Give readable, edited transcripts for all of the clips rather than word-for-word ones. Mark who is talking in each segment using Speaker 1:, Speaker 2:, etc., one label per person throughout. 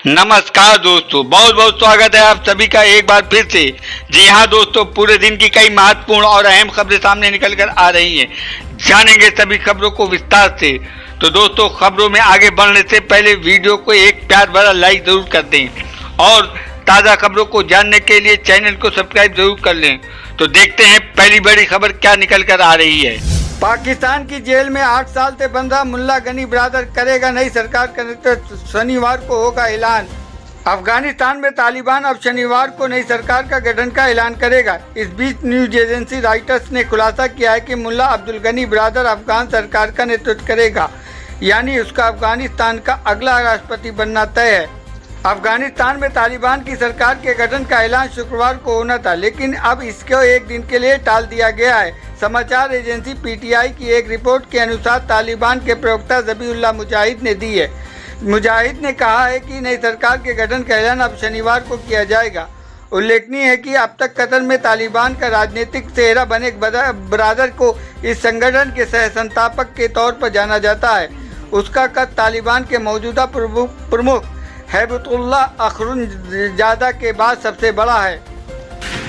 Speaker 1: नमस्कार दोस्तों, बहुत बहुत स्वागत है आप सभी का एक बार फिर से। जी हाँ दोस्तों, पूरे दिन की कई महत्वपूर्ण और अहम खबरें सामने निकल कर आ रही हैं। जानेंगे सभी खबरों को विस्तार से। तो दोस्तों, खबरों में आगे बढ़ने से पहले वीडियो को एक प्यार भरा लाइक जरूर कर दें और ताज़ा खबरों को जानने के लिए चैनल को सब्सक्राइब जरूर कर लें। तो देखते हैं पहली बड़ी खबर क्या निकल कर आ रही है। पाकिस्तान की जेल में 8 साल से बंद मुल्ला गनी ब्रदर करेगा नई सरकार का नेतृत्व, शनिवार को होगा ऐलान। अफगानिस्तान में तालिबान अब शनिवार को नई सरकार का गठन का ऐलान करेगा। इस बीच न्यूज एजेंसी रॉयटर्स ने खुलासा किया है कि मुल्ला अब्दुल गनी ब्रदर अफगान सरकार का नेतृत्व करेगा, यानी उसका अफगानिस्तान का अगला राष्ट्रपति बनना तय है। अफगानिस्तान में तालिबान की सरकार के गठन का ऐलान शुक्रवार को होना था, लेकिन अब इसको एक दिन के लिए टाल दिया गया है। समाचार एजेंसी पीटीआई की एक रिपोर्ट के अनुसार तालिबान के प्रवक्ता ज़बीहुल्लाह मुजाहिद ने दी है। मुजाहिद ने कहा है कि नई सरकार के गठन का ऐलान अब शनिवार को किया जाएगा। उल्लेखनीय है कि अब तक कतर में तालिबान का राजनीतिक चेहरा बने ब्रदर को इस संगठन के सह संस्थापक के तौर पर जाना जाता है। उसका कद तालिबान के मौजूदा प्रमुख हैबतुल्लाह अखरुनजादा के बाद सबसे बड़ा है।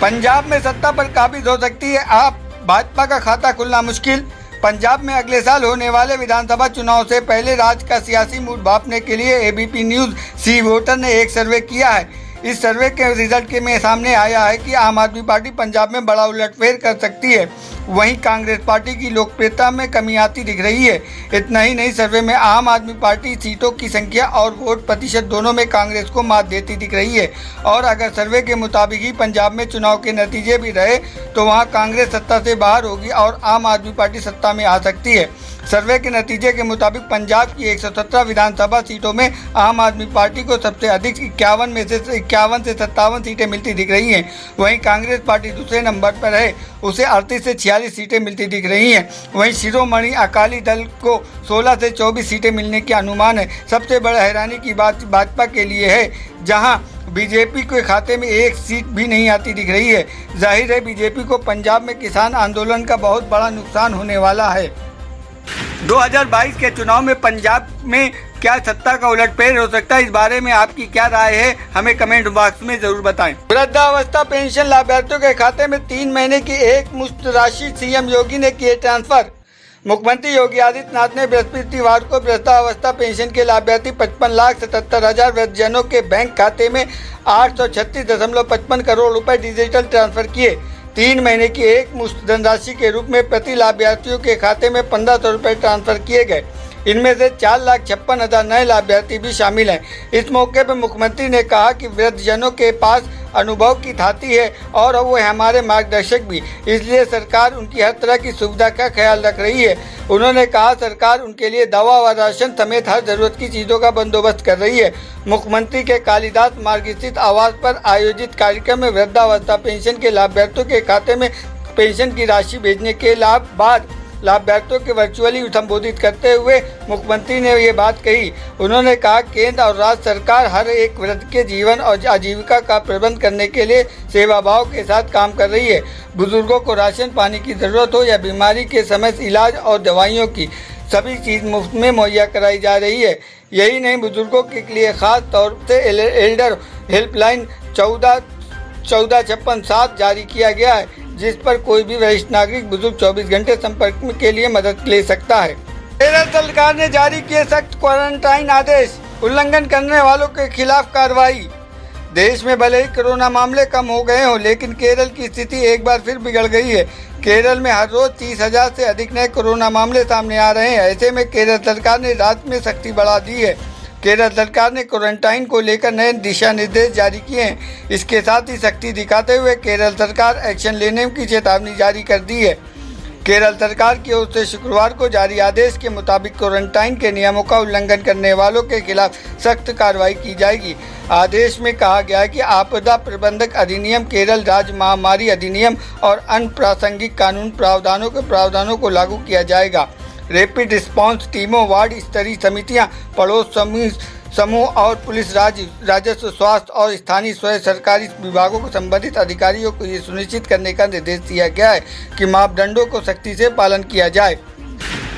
Speaker 1: पंजाब में सत्ता पर काबिज हो सकती है आप भाजपा का खाता खुलना मुश्किल। पंजाब में अगले साल होने वाले विधानसभा चुनाव से पहले राज्य का सियासी मूड भांपने के लिए एबीपी न्यूज़ सी वोटर ने एक सर्वे किया है। इस सर्वे के रिजल्ट के में सामने आया है कि आम आदमी पार्टी पंजाब में बड़ा उलटफेर कर सकती है। वहीं कांग्रेस पार्टी की लोकप्रियता में कमी आती दिख रही है। इतना ही नहीं, सर्वे में आम आदमी पार्टी सीटों की संख्या और वोट प्रतिशत दोनों में कांग्रेस को मात देती दिख रही है। और अगर सर्वे के मुताबिक ही पंजाब में चुनाव के नतीजे भी रहे तो वहां कांग्रेस सत्ता से बाहर होगी और आम आदमी पार्टी सत्ता में आ सकती है। सर्वे के नतीजे के मुताबिक पंजाब की 117 विधानसभा सीटों में आम आदमी पार्टी को सबसे अधिक 51 में से 51 से 57 सीटें मिलती दिख रही हैं। वहीं कांग्रेस पार्टी दूसरे नंबर पर है, उसे 38 से 46 सीटें मिलती दिख रही हैं। वहीं शिरोमणि अकाली दल को 16 से 24 सीटें मिलने के अनुमान है। सबसे बड़ा हैरानी की बात भाजपा के लिए है, जहां बीजेपी के खाते में एक सीट भी नहीं आती दिख रही है। जाहिर है बीजेपी को पंजाब में किसान आंदोलन का बहुत बड़ा नुकसान होने वाला है। 2022 के चुनाव में पंजाब में क्या सत्ता का उलटफेर हो सकता है, इस बारे में आपकी क्या राय है, हमें कमेंट बॉक्स में जरूर बताएं। वृद्धावस्था पेंशन लाभार्थियों के खाते में 3 महीने की एक मुश्त राशि सीएम योगी ने किए ट्रांसफर। मुख्यमंत्री योगी आदित्यनाथ ने बृहस्पतिवार को वृद्धावस्था पेंशन के लाभार्थी 55,77,000 वृद्धजनों के बैंक खाते में 836.55 करोड़ रुपए डिजिटल ट्रांसफर किए। 3 महीने की एक मुश्त धनराशि के रूप में प्रति लाभार्थियों के खाते में 1,500 रुपये ट्रांसफर किए गए। इनमें से 4,56,000 नए लाभार्थी भी शामिल हैं। इस मौके पर मुख्यमंत्री ने कहा कि वृद्धजनों के पास अनुभव की थाती है और वो हमारे मार्गदर्शक भी, इसलिए सरकार उनकी हर तरह की सुविधा का ख्याल रख रही है। उन्होंने कहा सरकार उनके लिए दवा व राशन समेत हर जरूरत की चीज़ों का बंदोबस्त कर रही है। मुख्यमंत्री के कालिदास मार्ग स्थित आवास पर आयोजित कार्यक्रम में वृद्धावस्था पेंशन के लाभार्थियों के खाते में पेंशन की राशि भेजने के बाद लाभार्थियों के वर्चुअली संबोधित करते हुए मुख्यमंत्री ने ये बात कही। उन्होंने कहा केंद्र और राज्य सरकार हर एक वृद्ध के जीवन और आजीविका का प्रबंध करने के लिए सेवाभाव के साथ काम कर रही है। बुजुर्गों को राशन पानी की ज़रूरत हो या बीमारी के समय इलाज और दवाइयों की सभी चीज़ मुफ्त में मुहैया कराई जा रही है। यही नहीं, बुजुर्गों के लिए खास तौर से एल्डर हेल्पलाइन 1456 जारी किया गया है, जिस पर कोई भी वरिष्ठ नागरिक बुजुर्ग 24 घंटे संपर्क के लिए मदद ले सकता है। केरल सरकार ने जारी किए सख्त क्वारंटाइन आदेश, उल्लंघन करने वालों के खिलाफ कार्रवाई। देश में भले ही कोरोना मामले कम हो गए हों, लेकिन केरल की स्थिति एक बार फिर बिगड़ गई है। केरल में हर रोज 30,000 से अधिक नए कोरोना मामले सामने आ रहे हैं। ऐसे में केरल सरकार ने राज्य में सख्ती बढ़ा दी है। केरल सरकार ने क्वारंटाइन को लेकर नए दिशा निर्देश जारी किए हैं। इसके साथ ही सख्ती दिखाते हुए केरल सरकार एक्शन लेने की चेतावनी जारी कर दी है। केरल सरकार की ओर से शुक्रवार को जारी आदेश के मुताबिक क्वारंटाइन के नियमों का उल्लंघन करने वालों के खिलाफ सख्त कार्रवाई की जाएगी। आदेश में कहा गया है कि आपदा प्रबंधक अधिनियम, केरल राज्य महामारी अधिनियम और अन्य प्रासंगिक कानून प्रावधानों को लागू किया जाएगा। रैपिड रिस्पांस टीमों, वार्ड स्तरीय समितियां, पड़ोस समूह और पुलिस, राजस्व, स्वास्थ्य और स्थानीय स्वयं सरकारी विभागों को संबंधित अधिकारियों को ये सुनिश्चित करने का निर्देश दिया गया है कि मापदंडों को सख्ती से पालन किया जाए।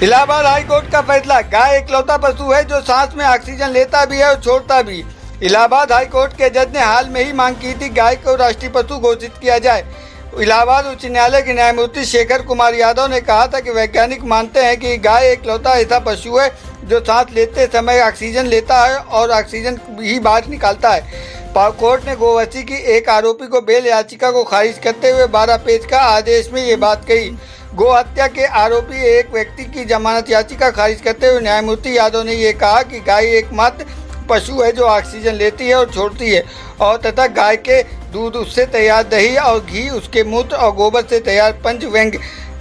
Speaker 1: इलाहाबाद हाई कोर्ट का फैसला, गाय एकलौता पशु है जो सांस में ऑक्सीजन लेता भी है और छोड़ता भी।
Speaker 2: इलाहाबाद हाईकोर्ट के जज ने हाल में ही मांग की थी गाय को राष्ट्रीय पशु घोषित किया जाए। इलाहाबाद उच्च न्यायालय के न्यायमूर्ति शेखर कुमार यादव ने कहा था कि वैज्ञानिक मानते हैं कि गाय एकलौता ऐसा पशु है जो सांस लेते समय ऑक्सीजन लेता है और ऑक्सीजन ही बाहर निकालता है। कोर्ट ने गोवंशी की एक आरोपी को बेल याचिका को खारिज करते हुए 12 पेज का आदेश में ये बात कही। गो हत्या के आरोपी एक व्यक्ति की जमानत याचिका खारिज करते हुए न्यायमूर्ति यादव ने ये कहा कि गाय एकमात्र पशु है जो ऑक्सीजन लेती है और छोड़ती है और तथा गाय के दूध, उससे तैयार दही और घी, उसके मूत्र और गोबर से तैयार पंचव्यंग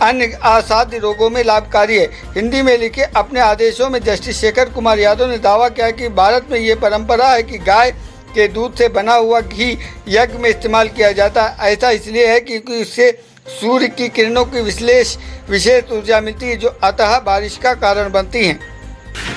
Speaker 2: अन्य असाध्य रोगों में लाभकारी है। हिंदी में लिखे अपने आदेशों में जस्टिस शेखर कुमार यादव ने दावा किया कि भारत में ये परंपरा है कि गाय के दूध से बना हुआ घी यज्ञ में इस्तेमाल किया जाता है। ऐसा इसलिए है क्योंकि इससे सूर्य की किरणों की विशेष ऊर्जा मिलती है जो अतः बारिश का कारण बनती है।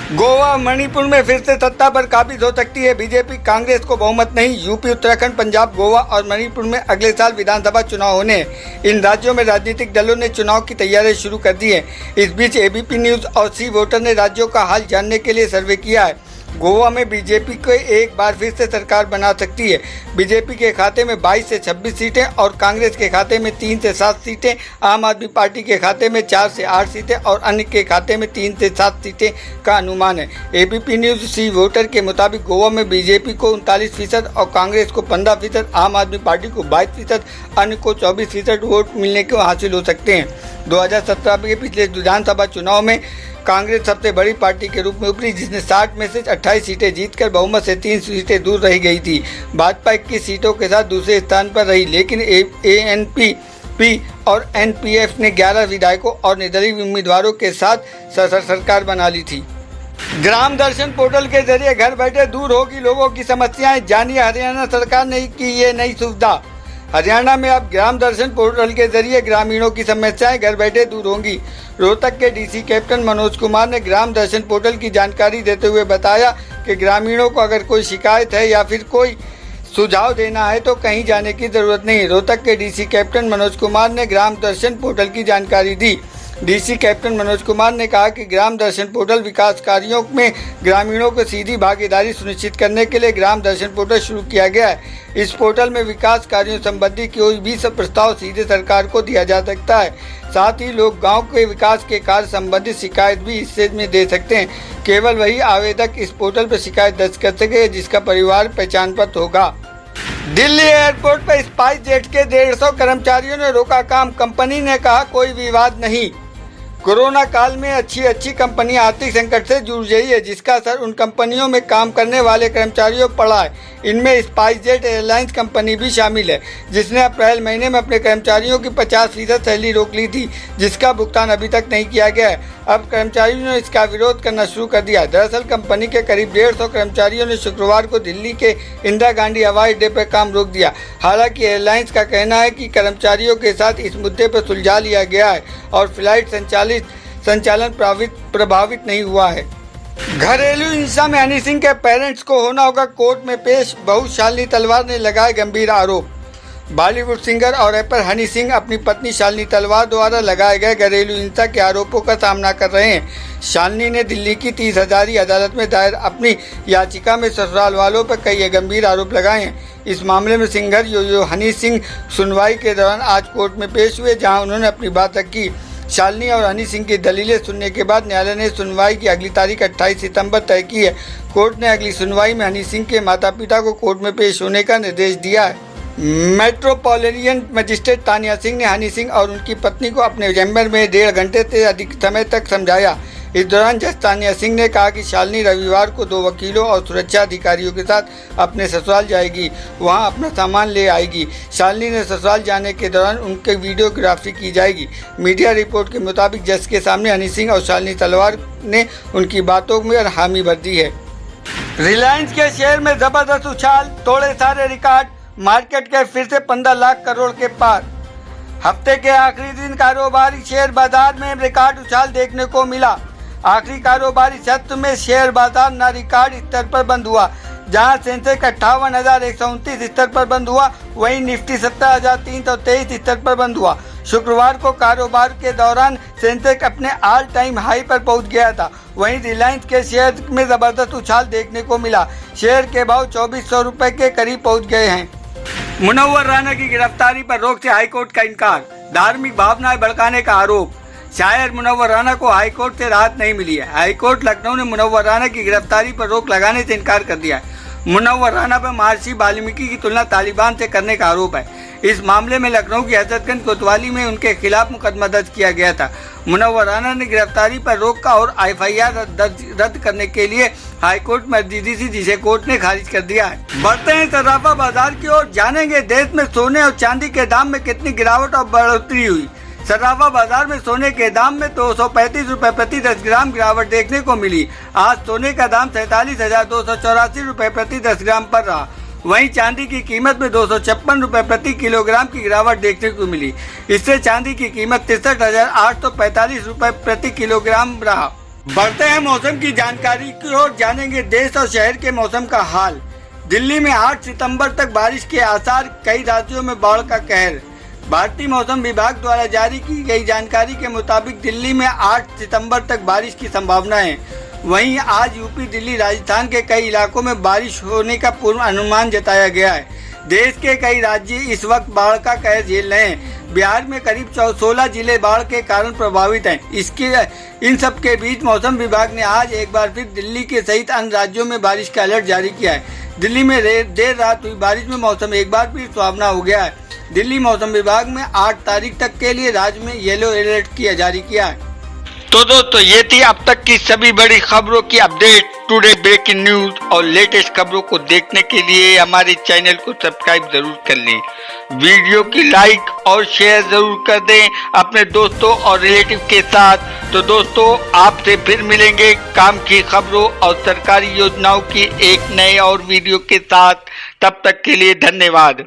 Speaker 2: गोवा और मणिपुर में फिर से सत्ता पर काबिज हो सकती है बीजेपी, कांग्रेस को बहुमत नहीं। यूपी, उत्तराखंड, पंजाब, गोवा और मणिपुर में अगले साल विधानसभा चुनाव होने हैं। इन राज्यों में राजनीतिक दलों ने चुनाव की तैयारी शुरू कर दी है। इस बीच एबीपी न्यूज़ और सी वोटर ने राज्यों का हाल जानने के लिए सर्वे किया है। गोवा में बीजेपी को एक बार फिर से सरकार बना सकती है। बीजेपी के खाते में 22 से 26 सीटें और कांग्रेस के खाते में 3 से 7 सीटें, आम आदमी पार्टी के खाते में 4 से 8 सीटें और अन्य के खाते में 3 से 7 सीटें का अनुमान है। एबीपी न्यूज़ सी वोटर के मुताबिक गोवा में बीजेपी को 39% और कांग्रेस को 15%, आम आदमी पार्टी को 22%, अन्य को 24% वोट मिलने को हासिल हो सकते हैं। 2017 के पिछले विधानसभा चुनाव में कांग्रेस सबसे बड़ी पार्टी के रूप में उभरी, जिसने 60 में से 28 सीटें जीतकर बहुमत से 3 सीटें दूर रह गई थी। भाजपा 21 सीटों के साथ दूसरे स्थान पर रही, लेकिन एएनपी और एनपीएफ ने 11 विधायकों और निर्दलीय उम्मीदवारों के साथ सरकार बना ली थी। ग्राम दर्शन पोर्टल के जरिए घर बैठे दूर होगी लोगों की समस्याएं, जानिए हरियाणा सरकार ने की ये नई सुविधा। हरियाणा में अब ग्राम दर्शन पोर्टल के जरिए ग्रामीणों की समस्याएं घर बैठे दूर होंगी। रोहतक के डीसी कैप्टन मनोज कुमार ने ग्राम दर्शन पोर्टल की जानकारी देते हुए बताया कि ग्रामीणों को अगर कोई शिकायत है या फिर कोई सुझाव देना है तो कहीं जाने की जरूरत नहीं। रोहतक के डीसी कैप्टन मनोज कुमार ने ग्राम दर्शन पोर्टल की जानकारी दी। डीसी कैप्टन मनोज कुमार ने कहा कि ग्राम दर्शन पोर्टल विकास कार्यों में ग्रामीणों को सीधी भागीदारी सुनिश्चित करने के लिए ग्राम दर्शन पोर्टल शुरू किया गया है। इस पोर्टल में विकास कार्यों संबंधी कोई भी प्रस्ताव सीधे सरकार को दिया जा सकता है। साथ ही लोग गांव के विकास के कार्य संबंधित शिकायत भी इससे में दे सकते हैं। केवल वही आवेदक इस पोर्टल पर शिकायत दर्ज कर सके जिसका परिवार पहचान पत्र होगा। दिल्ली एयरपोर्ट पर स्पाइस जेट के 150 कर्मचारियों ने रोका काम। कंपनी ने कहा कोई विवाद नहीं। कोरोना काल में अच्छी कंपनियां आर्थिक संकट से जूझ रही है, जिसका असर उन कंपनियों में काम करने वाले कर्मचारियों पर पड़ा है। इनमें स्पाइस जेट एयरलाइंस कंपनी भी शामिल है, जिसने अप्रैल महीने में अपने कर्मचारियों की 50% सैलरी रोक ली थी, जिसका भुगतान अभी तक नहीं किया गया है। अब कर्मचारियों ने इसका विरोध करना शुरू कर दिया। दरअसल कंपनी के करीब 150 कर्मचारियों ने शुक्रवार को दिल्ली के इंदिरा गांधी हवाई अड्डे पर काम रोक दिया। हालांकि एयरलाइंस का कहना है कि कर्मचारियों के साथ इस मुद्दे पर सुलझा लिया गया है और फ्लाइट संचालन प्रभावित नहीं हुआ है। घरेलू हिंसा में हनी सिंह के पेरेंट्स को होना होगा कोर्ट में पेश। बहू शालिनी तलवार ने लगाए गंभीर आरोप। बॉलीवुड सिंगर और रैपर हनी सिंह अपनी पत्नी शालिनी तलवार द्वारा लगाए गए घरेलू हिंसा के आरोपों का सामना कर रहे हैं। शालिनी ने दिल्ली की 30 हजारी अदालत में दायर अपनी याचिका में ससुराल वालों पर कई गंभीर आरोप लगाए हैं। इस मामले में सिंगर यो हनी सिंह सुनवाई के दौरान आज कोर्ट में पेश हुए, जहां उन्होंने अपनी बात रखी। शालिनी और हनी सिंह की दलीलें सुनने के बाद न्यायालय ने सुनवाई की अगली तारीख 28 सितंबर तय की है। कोर्ट ने अगली सुनवाई में हनी सिंह के माता पिता को कोर्ट में पेश होने का निर्देश दिया है। मेट्रोपॉलिटन मजिस्ट्रेट तानिया सिंह ने हनी सिंह और उनकी पत्नी को अपने चैम्बर में 1.5 घंटे से अधिक समय तक समझाया। इस दौरान जज तानिया सिंह ने कहा कि शालिनी रविवार को 2 वकीलों और सुरक्षा अधिकारियों के साथ अपने ससुराल जाएगी, वहां अपना सामान ले आएगी। शालिनी ने ससुराल जाने के दौरान उनकी वीडियोग्राफी की जाएगी। मीडिया रिपोर्ट के मुताबिक जज के सामने हनी सिंह और शालिनी तलवार ने उनकी बातों में हामी भर दी है। रिलायंस के शेयर में जबरदस्त उछाल, तोड़े सारे रिकॉर्ड, मार्केट के फिर से 15 लाख करोड़ के पार। हफ्ते के आखिरी दिन कारोबारी शेयर बाजार में रिकॉर्ड उछाल देखने को मिला। आखिरी कारोबारी सत्र में शेयर बाजार न रिकॉर्ड स्तर पर बंद हुआ, जहां सेंसेक्स 58,129 स्तर पर बंद हुआ, वहीं निफ्टी 17,323 स्तर पर बंद हुआ। शुक्रवार को कारोबार के दौरान सेंसेक्स अपने ऑल टाइम हाई पर पहुंच गया था। वहीं रिलायंस के शेयर में जबरदस्त उछाल देखने को मिला। शेयर के भाव 2400 रुपए के करीब पहुंच गए हैं। मुनव्वर राना की गिरफ्तारी पर रोक से हाईकोर्ट का इनकार, धार्मिक भावनाएं भड़काने का आरोप। शायर मुनव्वर राना को हाईकोर्ट से राहत नहीं मिली है। हाईकोर्ट लखनऊ ने मुनव्वर राना की गिरफ्तारी पर रोक लगाने से इनकार कर दिया है। मुनव्वर राना पर महर्षि वाल्मीकि की तुलना तालिबान से करने का आरोप है। इस मामले में लखनऊ की हजरतगंज कोतवाली में उनके खिलाफ मुकदमा दर्ज किया गया था। मुनव्वर राना ने गिरफ्तारी पर रोक का और FIR रद्द करने के लिए हाईकोर्ट में अर्जी दी थी, जिसे कोर्ट ने खारिज कर दिया है। बढ़ते हैं सर्राफा बाजार की ओर, जानेंगे देश में सोने और चांदी के दाम में कितनी गिरावट और बढ़ोतरी हुई। सर्राफा बाजार में सोने के दाम में 235 रुपए प्रति 10 ग्राम गिरावट देखने को मिली। आज सोने का दाम 47,284 रुपए प्रति 10 ग्राम पर रहा। वहीं चांदी की कीमत में 256 रुपए प्रति किलोग्राम की गिरावट देखने को मिली। इससे चांदी की कीमत 63,845 रुपए प्रति किलोग्राम रहा। बढ़ते हैं मौसम की जानकारी की ओर, जानेंगे देश और शहर के मौसम का हाल। दिल्ली में 8 सितंबर तक बारिश के आसार, कई राज्यों में बाढ़ का कहर। भारतीय मौसम विभाग द्वारा जारी की गई जानकारी के मुताबिक दिल्ली में 8 सितंबर तक बारिश की संभावना है। वहीं आज यूपी, दिल्ली, राजस्थान के कई इलाकों में बारिश होने का पूर्व अनुमान जताया गया है। देश के कई राज्य इस वक्त बाढ़ का कहर झेल रहे हैं। बिहार में करीब 16 जिले बाढ़ के कारण प्रभावित हैं। इन सब के बीच मौसम विभाग ने आज एक बार फिर दिल्ली के सहित अन्य राज्यों में बारिश का अलर्ट जारी किया है। दिल्ली में देर रात हुई बारिश में मौसम एक बार फिर सुहावना हो गया है। दिल्ली मौसम विभाग में 8 तारीख तक के लिए राज्य में येलो अलर्ट किया जारी किया है।
Speaker 1: तो दोस्तों, ये थी अब तक की सभी बड़ी खबरों की अपडेट। टुडे ब्रेकिंग न्यूज और लेटेस्ट खबरों को देखने के लिए हमारे चैनल को सब्सक्राइब जरूर कर लें। वीडियो की लाइक और शेयर जरूर कर दें अपने दोस्तों और रिलेटिव के साथ। तो दोस्तों, आपसे फिर मिलेंगे काम की खबरों और सरकारी योजनाओं की एक नए और वीडियो के साथ। तब तक के लिए धन्यवाद।